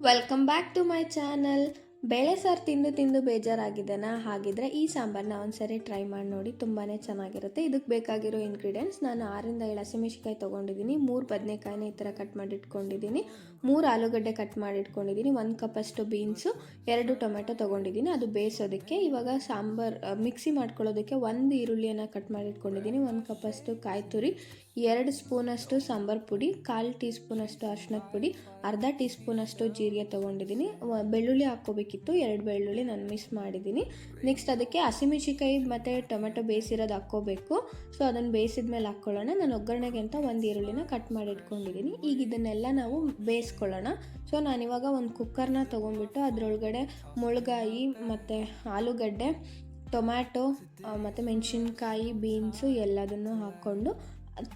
Welcome back to my channel. ಬೇಳೆ ಸಾರು ತಿಂದು ತಿಂದು ಬೇಜಾರಾಗಿದೆನಾ? ಹಾಗಿದ್ರೆ ಈ ಸಾಂಬಾರನ್ನ ಒಂದ್ಸರಿ ಟ್ರೈ ಮಾಡಿ ನೋಡಿ, ತುಂಬಾ ಚೆನ್ನಾಗಿರುತ್ತೆ. ಇದಕ್ಕೆ ಬೇಕಾಗಿರೋ ಇಂಗ್ರೀಡಿಯೆಂಟ್ಸ್: ನಾನು 6 ಹಸಿಮೆಣಸಿಕಾಯಿ ತೊಗೊಂಡಿದ್ದೀನಿ, 3 ಬದನೆಕಾಯಿನ ಈ ಥರ ಕಟ್ ಮಾಡಿ ಇಟ್ಕೊಂಡಿದ್ದೀನಿ, 3 ಆಲೂಗಡ್ಡೆ ಕಟ್ ಮಾಡಿ ಇಟ್ಕೊಂಡಿದ್ದೀನಿ, 1 ಕಪ್ಪಷ್ಟು ಬೀನ್ಸು, 2 ಟೊಮೆಟೊ ತೊಗೊಂಡಿದ್ದೀನಿ ಅದು ಬೇಯಿಸೋದಕ್ಕೆ. ಇವಾಗ ಮಿಕ್ಸಿ ಮಾಡ್ಕೊಳ್ಳೋದಕ್ಕೆ 1 ಈರುಳ್ಳಿಯನ್ನು ಕಟ್ ಮಾಡಿ ಇಟ್ಕೊಂಡಿದ್ದೀನಿ, 1 ಕಪ್ಪಷ್ಟು ಕಾಯಿ ತುರಿ, 2 ಸ್ಪೂನಷ್ಟು ಸಾಂಬಾರು ಪುಡಿ, 1/4 ಟೀ ಸ್ಪೂನಷ್ಟು ಅರಿಶಿನದ ಪುಡಿ, ಅರ್ಧ ಟೀ ಸ್ಪೂನಷ್ಟು ಜೀರಿಗೆ ತೊಗೊಂಡಿದ್ದೀನಿ. ಬೆಳ್ಳುಳ್ಳಿ ಹಾಕ್ಕೋಬೇಕಿತ್ತು, 2 ಬೆಳ್ಳುಳ್ಳಿ ನಾನು ಮಿಸ್ ಮಾಡಿದ್ದೀನಿ. ನೆಕ್ಸ್ಟ್ ಅದಕ್ಕೆ ಹಸಿಮೆಣಸಿಕಾಯಿ ಮತ್ತು ಟೊಮೆಟೊ ಬೇಯಿಸಿರೋದು ಹಾಕ್ಕೋಬೇಕು. ಸೊ ಅದನ್ನು ಬೇಯಿಸಿದ ಮೇಲೆ ಹಾಕ್ಕೊಳ್ಳೋಣ. ನಾನು ಒಗ್ಗರಣೆಗೆ ಅಂತ 1 ಈರುಳ್ಳಿನ ಕಟ್ ಮಾಡಿ ಇಟ್ಕೊಂಡಿದ್ದೀನಿ. ಈಗ ಇದನ್ನೆಲ್ಲ ನಾವು ಬೇಯಿಸ್ಕೊಳ್ಳೋಣ. ಸೊ ನಾನಿವಾಗ ಒಂದು ಕುಕ್ಕರ್ನ ತೊಗೊಂಡ್ಬಿಟ್ಟು ಅದರೊಳಗಡೆ ಮುಳ್ಗಾಯಿ ಮತ್ತು ಆಲೂಗಡ್ಡೆ, ಟೊಮ್ಯಾಟೊ ಮತ್ತು ಮೆಣಸಿನ್ಕಾಯಿ, ಬೀನ್ಸು ಎಲ್ಲದನ್ನು ಹಾಕ್ಕೊಂಡು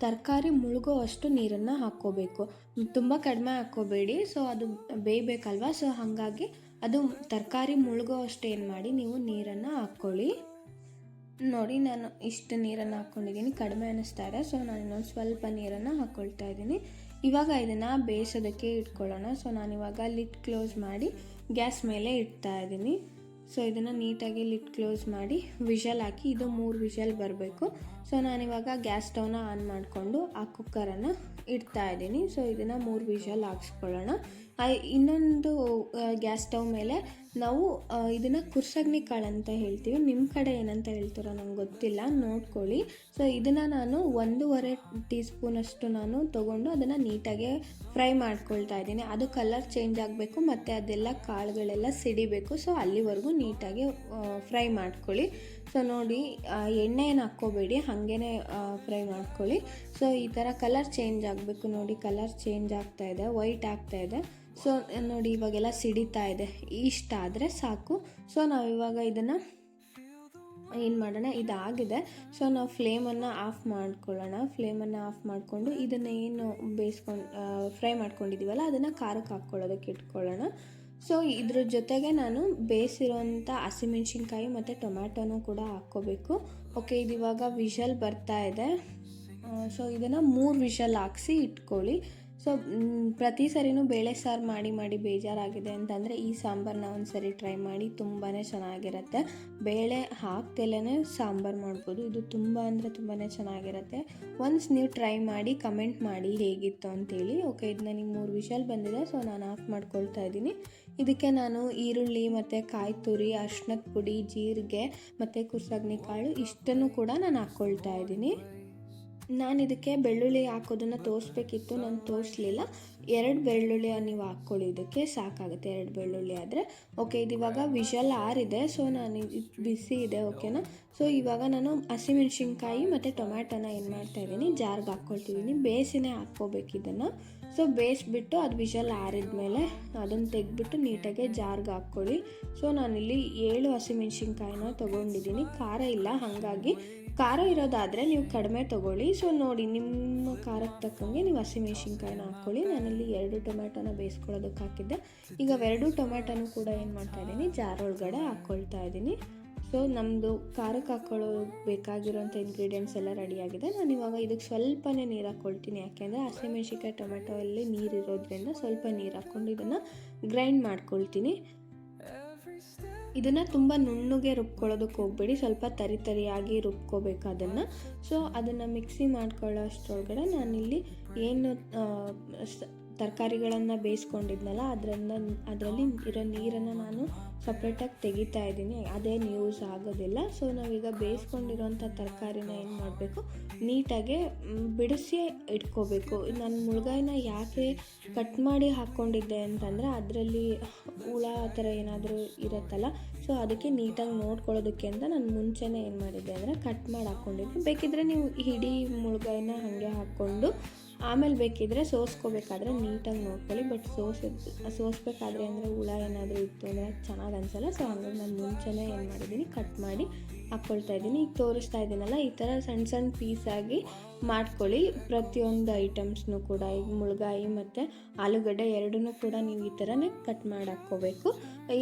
ತರಕಾರಿ ಮುಳುಗೋ ಅಷ್ಟು ನೀರನ್ನು ಹಾಕ್ಕೋಬೇಕು. ತುಂಬ ಕಡಿಮೆ ಹಾಕ್ಕೋಬೇಡಿ, ಸೊ ಅದು ಬೇಯಬೇಕಲ್ವ. ಸೊ ಹಾಗಾಗಿ ಅದು ತರಕಾರಿ ಮುಳುಗೋ ಅಷ್ಟು ಏನು ಮಾಡಿ ನೀವು ನೀರನ್ನು ಹಾಕ್ಕೊಳ್ಳಿ. ನೋಡಿ, ನಾನು ಇಷ್ಟು ನೀರನ್ನು ಹಾಕ್ಕೊಂಡಿದ್ದೀನಿ, ಕಡಿಮೆ ಅನ್ನಿಸ್ತಾ ಇದೆ. ಸೊ ನಾನು ಇನ್ನೊಂದು ಸ್ವಲ್ಪ ನೀರನ್ನು ಹಾಕ್ಕೊಳ್ತಾ ಇದ್ದೀನಿ. ಇವಾಗ ಇದನ್ನು ಬೇಯಿಸೋದಕ್ಕೆ ಇಟ್ಕೊಳ್ಳೋಣ. ಸೊ ನಾನಿವಾಗ ಲಿಡ್ ಕ್ಲೋಸ್ ಮಾಡಿ ಗ್ಯಾಸ್ ಮೇಲೆ ಇಡ್ತಾ ಇದ್ದೀನಿ. ಸೊ ಇದನ್ನು ನೀಟಾಗಿ ಲಿಡ್ ಕ್ಲೋಸ್ ಮಾಡಿ ವಿಷಲ್ ಹಾಕಿ, ಇದು 3 ವಿಷಲ್ ಬರಬೇಕು. ಸೊ ನಾನಿವಾಗ ಗ್ಯಾಸ್ ಸ್ಟವ್ನ ಆನ್ ಮಾಡಿಕೊಂಡು ಆ ಕುಕ್ಕರನ್ನು ಇಡ್ತಾ ಇದ್ದೀನಿ. ಸೊ ಇದನ್ನು 3 ವಿಷಲ್ ಹಾಕ್ಸ್ಕೊಳ್ಳೋಣ. ಇನ್ನೊಂದು ಗ್ಯಾಸ್ ಸ್ಟವ್ ಮೇಲೆ ನಾವು ಇದನ್ನು ಕುರ್ಸಗ್ನಿ ಕಾಳು ಅಂತ ಹೇಳ್ತೀವಿ, ನಿಮ್ಮ ಕಡೆ ಏನಂತ ಹೇಳ್ತಾರೋ ನಂಗೆ ಗೊತ್ತಿಲ್ಲ, ನೋಡ್ಕೊಳ್ಳಿ. ಸೊ ಇದನ್ನು ನಾನು 1.5 ಟೀ ಸ್ಪೂನಷ್ಟು ನಾನು ತೊಗೊಂಡು ಅದನ್ನು ನೀಟಾಗಿ ಫ್ರೈ ಮಾಡ್ಕೊಳ್ತಾ ಇದ್ದೀನಿ. ಅದು ಕಲರ್ ಚೇಂಜ್ ಆಗಬೇಕು ಮತ್ತು ಅದೆಲ್ಲ ಕಾಳುಗಳೆಲ್ಲ ಸಿಡಿಬೇಕು. ಸೊ ಅಲ್ಲಿವರೆಗೂ ನೀಟಾಗಿ ಫ್ರೈ ಮಾಡ್ಕೊಳ್ಳಿ. ಸೊ ನೋಡಿ, ಎಣ್ಣೆ ಏನು ಹಾಕ್ಕೋಬೇಡಿ, ಹಾಗೇ ಫ್ರೈ ಮಾಡ್ಕೊಳ್ಳಿ. ಸೊ ಈ ಥರ ಕಲರ್ ಚೇಂಜ್ ಆಗಬೇಕು. ನೋಡಿ, ಕಲರ್ ಚೇಂಜ್ ಆಗ್ತಾಯಿದೆ, ವೈಟ್ ಆಗ್ತಾಯಿದೆ. ಸೊ ನೋಡಿ, ಇವಾಗೆಲ್ಲ ಸಿಡಿತಾ ಇದೆ. ಇಷ್ಟ ಆದರೆ ಸಾಕು. ಸೊ ನಾವಿವಾಗ ಇದನ್ನು ಏನು ಮಾಡೋಣ, ಇದಾಗಿದೆ. ಸೊ ನಾವು ಫ್ಲೇಮನ್ನು ಆಫ್ ಮಾಡ್ಕೊಳ್ಳೋಣ. ಫ್ಲೇಮನ್ನು ಆಫ್ ಮಾಡಿಕೊಂಡು ಇದನ್ನು ಏನು ಫ್ರೈ ಮಾಡ್ಕೊಂಡಿದ್ದೀವಲ್ಲ ಅದನ್ನು ಖಾರಕ್ಕೆ ಹಾಕ್ಕೊಳ್ಳೋದಕ್ಕೆ ಇಟ್ಕೊಳ್ಳೋಣ. ಸೊ ಇದ್ರ ಜೊತೆಗೆ ನಾನು ಬೇಯಿಸಿರೋಂಥ ಹಸಿಮೆಣ್ಸಿನ್ಕಾಯಿ ಮತ್ತು ಟೊಮ್ಯಾಟೊನೂ ಕೂಡ ಹಾಕ್ಕೋಬೇಕು. ಓಕೆ, ಇದು ಇವಾಗ ವಿಷಲ್ ಬರ್ತಾ ಇದೆ. ಸೊ ಇದನ್ನು 3 ವಿಷಲ್ ಹಾಕ್ಸಿ ಇಟ್ಕೊಳ್ಳಿ. ಸೊ ಪ್ರತಿ ಸರಿನೂ ಬೇಳೆ ಸಾರು ಮಾಡಿ ಬೇಜಾರಾಗಿದೆ ಅಂತಂದರೆ ಈ ಸಾಂಬಾರನ್ನ ಒಂದು ಸರಿ ಟ್ರೈ ಮಾಡಿ, ತುಂಬಾ ಚೆನ್ನಾಗಿರುತ್ತೆ. ಬೇಳೆ ಹಾಕ್ತಲೇ ಸಾಂಬಾರು ಮಾಡ್ಬೋದು. ಇದು ತುಂಬ ಅಂದರೆ ತುಂಬಾ ಚೆನ್ನಾಗಿರುತ್ತೆ. ಒನ್ಸ್ ನೀವು ಟ್ರೈ ಮಾಡಿ ಕಮೆಂಟ್ ಮಾಡಿ ಹೇಗಿತ್ತು ಅಂತೇಳಿ. ಓಕೆ, ಇದು ನನಗೆ 3 ವಿಷಲ್ ಬಂದಿದೆ. ಸೊ ನಾನು ಆಫ್ ಮಾಡ್ಕೊಳ್ತಾ ಇದ್ದೀನಿ. ಇದಕ್ಕೆ ನಾನು ಈರುಳ್ಳಿ ಮತ್ತು ಕಾಯಿ ತುರಿ, ಅರಿಶಿನದ ಪುಡಿ, ಜೀರಿಗೆ ಮತ್ತು ಕುರ್ಸಗ್ನಿ ಕಾಳು ಇಷ್ಟನ್ನು ಕೂಡ ನಾನು ಹಾಕ್ಕೊಳ್ತಾ ಇದ್ದೀನಿ. ನಾನು ಇದಕ್ಕೆ ಬೆಳ್ಳುಳ್ಳಿ ಹಾಕೋದನ್ನು ತೋರಿಸ್ಬೇಕಿತ್ತು, ನಾನು ತೋರಿಸ್ಲಿಲ್ಲ. 2 ಬೆಳ್ಳುಳ್ಳಿ ನೀವು ಹಾಕ್ಕೊಳ್ಳಿ, ಇದಕ್ಕೆ ಸಾಕಾಗುತ್ತೆ 2 ಬೆಳ್ಳುಳ್ಳಿ ಆದರೆ. ಓಕೆ, ಇದು ಇವಾಗ ವಿಷಲ್ ಆರಿದೆ. ಸೊ ನಾನು ಬಿಸಿ ಇದೆ, ಓಕೆನಾ. ಸೊ ಇವಾಗ ನಾನು ಹಸಿಮೆಣ್ಸಿನ್ಕಾಯಿ ಮತ್ತು ಟೊಮ್ಯಾಟೊನ ಏನು ಮಾಡ್ತಾಯಿದ್ದೀನಿ, ಜಾರ್ಗೆ ಹಾಕ್ಕೊಳ್ತಿದ್ದೀನಿ. ಬೇಯಿಸಿನೇ ಹಾಕ್ಕೋಬೇಕು ಇದನ್ನು. ಸೊ ಬೇಯಿಸ್ಬಿಟ್ಟು ಅದು ವಿಷಲ್ ಆರಿದ್ಮೇಲೆ ಅದನ್ನು ತೆಗೆದ್ಬಿಟ್ಟು ನೀಟಾಗಿ ಜಾರ್ಗೆ ಹಾಕ್ಕೊಳ್ಳಿ. ಸೊ ನಾನಿಲ್ಲಿ 7 ಹಸಿಮೆಣ್ಸಿನ್ಕಾಯಿನ ತೊಗೊಂಡಿದ್ದೀನಿ. ಖಾರ ಇಲ್ಲ, ಹಾಗಾಗಿ ಖಾರ ಇರೋದಾದರೆ ನೀವು ಕಡಿಮೆ ತೊಗೊಳ್ಳಿ. ಸೊ ನೋಡಿ, ನಿಮ್ಮ ಖಾರಕ್ಕೆ ತಕ್ಕಂಗೆ ನೀವು ಹಸಿಮೆಣ್ಸಿನ್ಕಾಯಿನ ಹಾಕ್ಕೊಳ್ಳಿ. ನಾನಿಲ್ಲಿ 2 ಟೊಮ್ಯಾಟೊನ ಬೇಯಿಸ್ಕೊಳ್ಳೋದಕ್ಕೆ ಹಾಕಿದ್ದೆ. ಈಗ 2 ಟೊಮ್ಯಾಟೊನೂ ಕೂಡ ಏನು ಮಾಡ್ತಾಯಿದ್ದೀನಿ, ಜಾರ್ ಒಳಗಡೆ ಹಾಕ್ಕೊಳ್ತಾ ಇದ್ದೀನಿ. ಸೊ ನಮ್ಮದು ಖಾರಕ್ಕೆ ಹಾಕ್ಕೊಳ್ಳೋ ಬೇಕಾಗಿರೋಂಥ ಇಂಗ್ರೀಡಿಯೆಂಟ್ಸ್ ಎಲ್ಲ ರೆಡಿಯಾಗಿದೆ. ನಾನು ಇವಾಗ ಇದಕ್ಕೆ ಸ್ವಲ್ಪನೇ ನೀರು ಹಾಕ್ಕೊಳ್ತೀನಿ, ಯಾಕೆಂದರೆ ಹಸಿಮೆಣ್ಸಿನ್ಕಾಯಿ ಟೊಮೆಟೊ ಅಲ್ಲಿ ನೀರು ಇರೋದ್ರಿಂದ ಸ್ವಲ್ಪ ನೀರು ಹಾಕ್ಕೊಂಡು ಇದನ್ನು ಗ್ರೈಂಡ್ ಮಾಡ್ಕೊಳ್ತೀನಿ. ಇದನ್ನು ತುಂಬ ನುಣ್ಣಗೆ ರುಬ್ಕೊಳ್ಳೋದಕ್ಕೆ ಹೋಗಬೇಡಿ, ಸ್ವಲ್ಪ ತರಿಯಾಗಿ ರುಬ್ಕೋಬೇಕು ಅದನ್ನು. ಸೊ ಅದನ್ನು ಮಿಕ್ಸಿ ಮಾಡ್ಕೊಳ್ಳೋ ಅಷ್ಟರೊಳಗಡೆ ನಾನಿಲ್ಲಿ ಏನು ತರಕಾರಿಗಳನ್ನು ಬೇಯಿಸ್ಕೊಂಡಿದ್ನಲ್ಲ ಅದರಲ್ಲಿ ಇರೋ ನೀರನ್ನು ನಾನು ಸಪ್ರೇಟಾಗಿ ತೆಗಿತಾ ಇದ್ದೀನಿ. ಅದೇನು ಯೂಸ್ ಆಗೋದಿಲ್ಲ. ಸೊ ನಾವೀಗ ಬೇಯಿಸ್ಕೊಂಡಿರೋಂಥ ತರಕಾರಿನ ಏನು ಮಾಡಬೇಕು, ನೀಟಾಗಿ ಬಿಡಿಸಿ ಇಟ್ಕೋಬೇಕು. ನಾನು ಮುಳ್ಗಾಯಿನ ಯಾಕೆ ಕಟ್ ಮಾಡಿ ಹಾಕ್ಕೊಂಡಿದ್ದೆ ಅಂತಂದರೆ ಅದರಲ್ಲಿ ಹುಳ ಆ ಥರ ಏನಾದರೂ ಇರುತ್ತಲ್ಲ, ಸೊ ಅದಕ್ಕೆ ನೀಟಾಗಿ ನೋಡ್ಕೊಳ್ಳೋದಕ್ಕೆ ಅಂತ ನಾನು ಮುಂಚೆನೇ ಏನು ಮಾಡಿದ್ದೆ ಅಂದರೆ ಕಟ್ ಮಾಡಿ ಹಾಕ್ಕೊಂಡಿದ್ದೆ. ಬೇಕಿದ್ದರೆ ನೀವು ಇಡೀ ಮುಳ್ಗಾಯಿನ ಹಾಗೆ ಹಾಕ್ಕೊಂಡು ಆಮೇಲೆ ಬೇಕಿದ್ದರೆ ಸೋಸ್ಕೋಬೇಕಾದ್ರೆ ನೀಟಾಗಿ ನೋಡ್ಕೊಳ್ಳಿ. ಬಟ್ ಸೋಸ್ಬೇಕಾದ್ರೆ ಅಂದರೆ ಹುಳ ಏನಾದರೂ ಇತ್ತು ಅಂದರೆ ಚೆನ್ನಾಗಿ ಅನಿಸಲ್ಲ. ಸೊ ಹಂಗಾಗಿ ನಾನು ಮುಂಚೆನೇ ಏನು ಮಾಡಿದ್ದೀನಿ, ಕಟ್ ಮಾಡಿ ಹಾಕ್ಕೊಳ್ತಾ ಇದ್ದೀನಿ. ಈಗ ತೋರಿಸ್ತಾ ಇದ್ದೀನಲ್ಲ, ಈ ಥರ ಸಣ್ಣ ಸಣ್ಣ ಪೀಸಾಗಿ ಮಾಡ್ಕೊಳ್ಳಿ. ಪ್ರತಿಯೊಂದು ಐಟಮ್ಸ್ನೂ ಕೂಡ, ಈಗ ಮುಳ್ಗಾಯಿ ಮತ್ತು ಆಲೂಗಡ್ಡೆ ಎರಡನ್ನೂ ಕೂಡ ನೀವು ಈ ಥರನೇ ಕಟ್ ಮಾಡಿ ಹಾಕ್ಕೋಬೇಕು.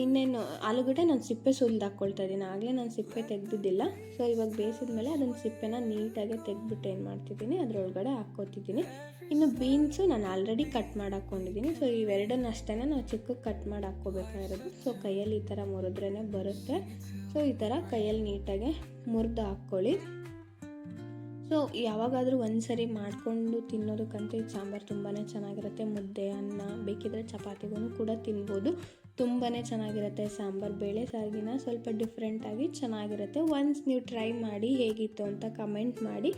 ಇನ್ನೇನು ಆಲೂಗಡ್ಡೆ ನಾನು ಸಿಪ್ಪೆ ಸುಲಿದು ಹಾಕ್ಕೊಳ್ತಾ ಇದ್ದೀನಿ, ಆಗಲೇ ನಾನು ಸಿಪ್ಪೆ ತೆಗೆದಿದ್ದಿಲ್ಲ. ಸೊ ಇವಾಗ ಬೇಯಿಸಿದ ಮೇಲೆ ಅದನ್ನು ಸಿಪ್ಪೆನ ನೀಟಾಗಿ ತೆಗೆದ್ಬಿಟ್ಟು ಏನು ಮಾಡ್ತಿದ್ದೀನಿ, ಅದರೊಳಗಡೆ ಹಾಕ್ಕೋತಿದ್ದೀನಿ. ಇನ್ನು ಬೀನ್ಸು ನಾನು ಆಲ್ರೆಡಿ ಕಟ್ ಮಾಡಿ ಹಾಕ್ಕೊಂಡಿದ್ದೀನಿ. ಸೊ ಇವೆರಡನ್ನ ಅಷ್ಟೇ ನಾವು ಚಿಕ್ಕಕ್ಕೆ ಕಟ್ ಮಾಡಿ ಹಾಕ್ಕೋಬೇಕಾಗಿರೋದು. ಸೊ ಕೈಯಲ್ಲಿ ಈ ಥರ ಮುರಿದ್ರೇ ಬರುತ್ತೆ. ಸೊ ಈ ಥರ ಕೈಯಲ್ಲಿ ನೀಟಾಗಿ ಮುರಿದು ಹಾಕ್ಕೊಳ್ಳಿ. ಸೊ ಯಾವಾಗಾದರೂ ಒಂದು ಸರಿ ಮಾಡಿಕೊಂಡು ತಿನ್ನೋದಕ್ಕಂತೂ ಈ ಸಾಂಬಾರು ತುಂಬಾ ಚೆನ್ನಾಗಿರುತ್ತೆ. ಮುದ್ದೆ, ಅನ್ನ, ಬೇಕಿದ್ರೆ ಚಪಾತಿಗೂ ಕೂಡ ತಿನ್ಬೋದು. ತುಂಬಾ ಚೆನ್ನಾಗಿರುತ್ತೆ ಸಾಂಬಾರು. ಬೇಳೆ ಸಾರಿಗಿನ ಸ್ವಲ್ಪ ಡಿಫ್ರೆಂಟಾಗಿ ಚೆನ್ನಾಗಿರುತ್ತೆ. ಒನ್ಸ್ ನೀವು ಟ್ರೈ ಮಾಡಿ ಹೇಗಿತ್ತು ಅಂತ ಕಮೆಂಟ್ ಮಾಡಿ.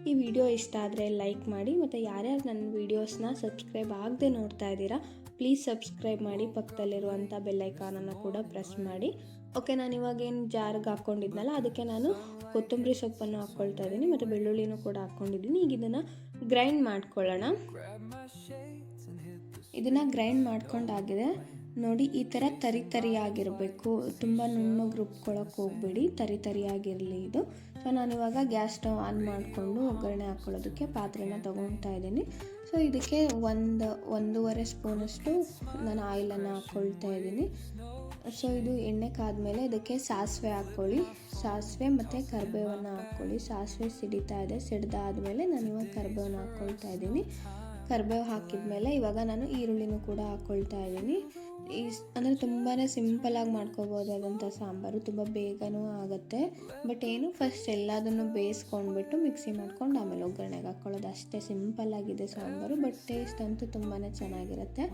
ಈ ವಿಡಿಯೋ ಇಷ್ಟ ಆದರೆ ಲೈಕ್ ಮಾಡಿ, ಮತ್ತು ಯಾರ್ಯಾರು ನನ್ನ ವೀಡಿಯೋಸ್ನ ಸಬ್ಸ್ಕ್ರೈಬ್ ಆಗದೆ ನೋಡ್ತಾ ಇದ್ದೀರಾ ಪ್ಲೀಸ್ ಸಬ್ಸ್ಕ್ರೈಬ್ ಮಾಡಿ. ಪಕ್ಕದಲ್ಲಿರುವಂಥ ಬೆಲ್ಲೈಕಾನನ್ನು ಕೂಡ ಪ್ರೆಸ್ ಮಾಡಿ. ಓಕೆ, ನಾನು ಇವಾಗೇನು ಜಾರಿಗೆ ಹಾಕ್ಕೊಂಡಿದ್ನಲ್ಲ ಅದಕ್ಕೆ ನಾನು ಕೊತ್ತಂಬರಿ ಸೊಪ್ಪನ್ನು ಹಾಕ್ಕೊಳ್ತಾ ಇದ್ದೀನಿ ಮತ್ತು ಬೆಳ್ಳುಳ್ಳಿನೂ ಕೂಡ ಹಾಕ್ಕೊಂಡಿದ್ದೀನಿ. ಈಗ ಇದನ್ನು ಗ್ರೈಂಡ್ ಮಾಡ್ಕೊಳ್ಳೋಣ. ಇದನ್ನು ಗ್ರೈಂಡ್ ಮಾಡ್ಕೊಂಡಾಗಿದೆ ನೋಡಿ. ಈ ಥರ ತರಿಯಾಗಿರಬೇಕು, ತುಂಬ ನುಣ್ಣಗೆ ರುಬ್ಕೊಳ್ಳೋಕೆ ಹೋಗಬೇಡಿ, ತರಿಯಾಗಿರಲಿ ಇದು. ಸೊ ನಾನಿವಾಗ ಗ್ಯಾಸ್ ಸ್ಟವ್ ಆನ್ ಮಾಡಿಕೊಂಡು ಒಗ್ಗರಣೆ ಹಾಕ್ಕೊಳ್ಳೋದಕ್ಕೆ ಪಾತ್ರೆನ ತೊಗೊಳ್ತಾ ಇದ್ದೀನಿ. ಸೊ ಇದಕ್ಕೆ 1.5 ಸ್ಪೂನಷ್ಟು ನಾನು ಆಯಿಲನ್ನು ಹಾಕ್ಕೊಳ್ತಾ ಇದ್ದೀನಿ. ಸೊ ಇದು ಎಣ್ಣೆ ಕಾದ್ಮೇಲೆ ಇದಕ್ಕೆ ಸಾಸಿವೆ ಹಾಕ್ಕೊಳ್ಳಿ. ಸಾಸಿವೆ ಮತ್ತು ಕರಿಬೇವನ್ನು ಹಾಕ್ಕೊಳ್ಳಿ. ಸಾಸಿವೆ ಸಿಡಿತಾ ಇದೆ, ಸಿಡ್ದಾದ್ಮೇಲೆ ನಾನು ಇವಾಗ ಕರಿಬೇವನ್ನ ಹಾಕ್ಕೊಳ್ತಾ ಇದ್ದೀನಿ. ಕರಿಬೇವು ಹಾಕಿದ್ಮೇಲೆ ಇವಾಗ ನಾನು ಈರುಳ್ಳಿನೂ ಕೂಡ ಹಾಕ್ಕೊಳ್ತಾ ಇದ್ದೀನಿ. ಅಂದರೆ ತುಂಬಾ ಸಿಂಪಲಾಗಿ ಮಾಡ್ಕೋಬೋದಾದಂಥ ಸಾಂಬಾರು, ತುಂಬ ಬೇಗನೂ ಆಗುತ್ತೆ. ಬಟ್ ಏನು ಫಸ್ಟ್ ಎಲ್ಲದನ್ನು ಬೇಯಿಸ್ಕೊಂಡ್ಬಿಟ್ಟು ಮಿಕ್ಸಿ ಮಾಡ್ಕೊಂಡು ಆಮೇಲೆ ಒಗ್ಗರಣೆಗೆ ಹಾಕ್ಕೊಳ್ಳೋದು ಅಷ್ಟೇ. ಸಿಂಪಲ್ಲಾಗಿದೆ ಸಾಂಬಾರು, ಬಟ್ ಟೇಸ್ಟ್ ಅಂತೂ ತುಂಬಾ ಚೆನ್ನಾಗಿರುತ್ತೆ.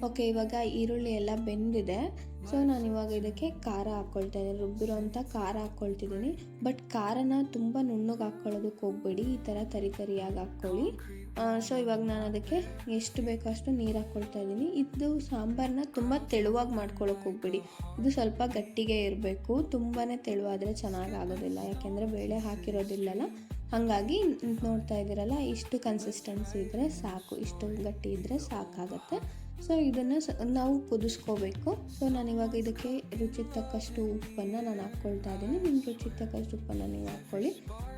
ಓಕೆ, ಇವಾಗ ಈರುಳ್ಳಿ ಎಲ್ಲ ಬೆಂದಿದೆ. ಸೊ ನಾನು ಇವಾಗ ಇದಕ್ಕೆ ಖಾರ ಹಾಕ್ಕೊಳ್ತಾ ಇದ್ದೀನಿ, ರುಬ್ಬಿರೋಂಥ ಖಾರ ಹಾಕ್ಕೊಳ್ತಿದ್ದೀನಿ. ಬಟ್ ಖಾರನ ತುಂಬ ನುಣ್ಣಗೆ ಹಾಕ್ಕೊಳ್ಳೋದಕ್ಕೆ ಹೋಗಬೇಡಿ, ಈ ಥರ ತರಿಯಾಗಿ ಹಾಕ್ಕೊಳ್ಳಿ. ಸೊ ಇವಾಗ ನಾನು ಅದಕ್ಕೆ ಎಷ್ಟು ಬೇಕೋ ಅಷ್ಟು ನೀರು ಹಾಕ್ಕೊಳ್ತಾ ಇದ್ದೀನಿ. ಇದು ಸಾಂಬಾರನ್ನ ತುಂಬ ತೆಳುವಾಗಿ ಮಾಡ್ಕೊಳ್ಳೋಕೆ ಹೋಗ್ಬೇಡಿ, ಇದು ಸ್ವಲ್ಪ ಗಟ್ಟಿಗೆ ಇರಬೇಕು. ತುಂಬಾ ತೆಳುವಾದರೆ ಚೆನ್ನಾಗಾಗೋದಿಲ್ಲ, ಯಾಕೆಂದರೆ ಬೇಳೆ ಹಾಕಿರೋದಿಲ್ಲಲ್ಲ. ಹಾಗಾಗಿ ನೋಡ್ತಾ ಇದ್ದೀರಲ್ಲ, ಇಷ್ಟು ಕನ್ಸಿಸ್ಟೆನ್ಸಿ ಇದ್ದರೆ ಸಾಕು, ಇಷ್ಟು ಗಟ್ಟಿ ಇದ್ದರೆ ಸಾಕಾಗತ್ತೆ. ಸೊ ಇದನ್ನು ನಾವು ಕುದಿಸ್ಕೋಬೇಕು. ಸೊ ನಾನಿವಾಗ ಇದಕ್ಕೆ ರುಚಿಗೆ ತಕ್ಕಷ್ಟು ಉಪ್ಪನ್ನು ನಾನು ಹಾಕ್ಕೊಳ್ತಾ ಇದ್ದೀನಿ. ನಿಮ್ಮ ರುಚಿಗೆ ತಕ್ಕಷ್ಟು ಉಪ್ಪನ್ನು ನೀವು ಹಾಕ್ಕೊಳ್ಳಿ.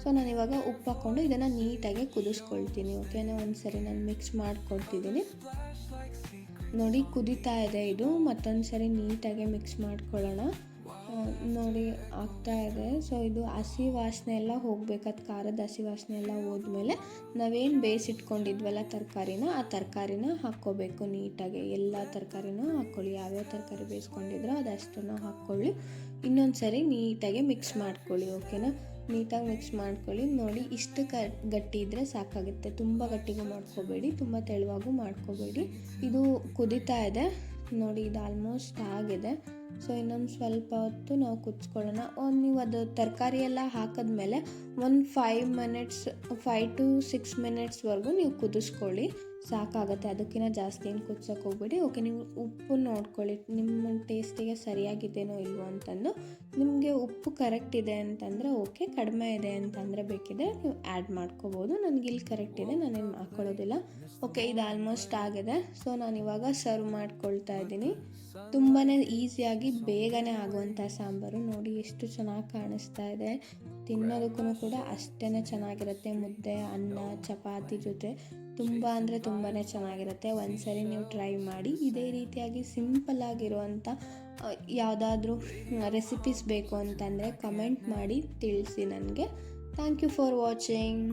ಸೊ ನಾನಿವಾಗ ಉಪ್ಪು ಹಾಕ್ಕೊಂಡು ಇದನ್ನು ನೀಟಾಗಿ ಕುದಿಸ್ಕೊಳ್ತೀನಿ. ಓಕೆನಾ, ಒಂದ್ಸರಿ ನಾನು ಮಿಕ್ಸ್ ಮಾಡಿಕೊಡ್ತಿದ್ದೀನಿ ನೋಡಿ. ಕುದೀತಾ ಇದೆ ಇದು, ಮತ್ತೊಂದು ಸರಿ ನೀಟಾಗಿ ಮಿಕ್ಸ್ ಮಾಡ್ಕೊಳ್ಳೋಣ. ನೋಡಿ ಆಗ್ತಾ ಇದೆ. ಸೊ ಇದು ಹಸಿ ವಾಸನೆ ಎಲ್ಲ ಹೋಗ್ಬೇಕು, ಅದು ಖಾರದ ಹಸಿ ವಾಸನೆ ಎಲ್ಲ ಹೋದ್ಮೇಲೆ ನಾವೇನು ಬೇಯಿಸಿಟ್ಕೊಂಡಿದ್ವಲ್ಲ ತರಕಾರಿನ, ಆ ತರಕಾರಿನ ಹಾಕ್ಕೋಬೇಕು ನೀಟಾಗಿ. ಎಲ್ಲ ತರಕಾರಿನೂ ಹಾಕ್ಕೊಳ್ಳಿ, ಯಾವ್ಯಾವ ತರಕಾರಿ ಬೇಯಿಸ್ಕೊಂಡಿದ್ರೋ ಅದಷ್ಟನ್ನು ಹಾಕ್ಕೊಳ್ಳಿ. ಇನ್ನೊಂದು ಸರಿ ನೀಟಾಗಿ ಮಿಕ್ಸ್ ಮಾಡ್ಕೊಳ್ಳಿ. ಓಕೆನಾ, ನೀಟಾಗಿ ಮಿಕ್ಸ್ ಮಾಡ್ಕೊಳ್ಳಿ. ನೋಡಿ ಇಷ್ಟು ಗಟ್ಟಿ ಇದ್ದರೆ ಸಾಕಾಗುತ್ತೆ, ತುಂಬ ಗಟ್ಟಿಗೂ ಮಾಡ್ಕೋಬೇಡಿ, ತುಂಬ ತೆಳುವಾಗೂ ಮಾಡ್ಕೋಬೇಡಿ. ಇದು ಕುದೀತಾ ಇದೆ ನೋಡಿ, ಇದು ಆಲ್ಮೋಸ್ಟ್ ಆಗಿದೆ. ಸೊ ಇನ್ನೊಂದು ಸ್ವಲ್ಪ ಹೊತ್ತು ನಾವು ಕುದಿಸ್ಕೊಳ್ಳೋಣ. ನೀವು ಅದು ತರಕಾರಿ ಎಲ್ಲ ಹಾಕಿದ್ಮೇಲೆ ಒಂದು 5 to 6 ಮಿನಿಟ್ಸ್ವರೆಗೂ ನೀವು ಕುದಿಸ್ಕೊಳ್ಳಿ, ಸಾಕಾಗುತ್ತೆ. ಅದಕ್ಕಿಂತ ಜಾಸ್ತಿ ಏನು ಕುದಿಸೋಕೆ ಹೋಗ್ಬೇಡಿ. ಓಕೆ, ನೀವು ಉಪ್ಪು ನೋಡ್ಕೊಳ್ಳಿ, ನಿಮ್ಮ ಟೇಸ್ಟಿಗೆ ಸರಿಯಾಗಿದೆಯೋ ಇಲ್ವೋ ಅಂತಂದು. ನಿಮಗೆ ಉಪ್ಪು ಕರೆಕ್ಟ್ ಇದೆ ಅಂತಂದರೆ ಓಕೆ, ಕಡಿಮೆ ಇದೆ ಅಂತಂದರೆ ಬೇಕಿದೆ ನೀವು ಆ್ಯಡ್ ಮಾಡ್ಕೋಬೋದು. ನನಗಿಲ್ಲಿ ಕರೆಕ್ಟ್ ಇದೆ, ನಾನೇನು ಹಾಕ್ಕೊಳ್ಳೋದಿಲ್ಲ. ಓಕೆ, ಇದು ಆಲ್ಮೋಸ್ಟ್ ಆಗಿದೆ. ಸೊ ನಾನಿವಾಗ ಸರ್ವ್ ಮಾಡ್ಕೊಳ್ತಾ ಇದ್ದೀನಿ. ತುಂಬಾ ಈಸಿಯಾಗಿ ಬೇಗನೆ ಆಗುವಂಥ ಸಾಂಬಾರು. ನೋಡಿ ಎಷ್ಟು ಚೆನ್ನಾಗಿ ಕಾಣಿಸ್ತಾ ಇದೆ, ತಿನ್ನೋದಕ್ಕೂ ಕೂಡ ಅಷ್ಟೇ ಚೆನ್ನಾಗಿರುತ್ತೆ. ಮುದ್ದೆ, ಅನ್ನ, ಚಪಾತಿ ಜೊತೆ ತುಂಬ ಅಂದರೆ ತುಂಬಾ ಚೆನ್ನಾಗಿರುತ್ತೆ. ಒಂದ್ಸರಿ ನೀವು ಟ್ರೈ ಮಾಡಿ. ಇದೇ ರೀತಿಯಾಗಿ ಸಿಂಪಲ್ಲಾಗಿರುವಂಥ ಯಾವುದಾದ್ರೂ ರೆಸಿಪೀಸ್ ಬೇಕು ಅಂತಂದರೆ ಕಮೆಂಟ್ ಮಾಡಿ ತಿಳಿಸಿ ನನಗೆ. Thank you for watching.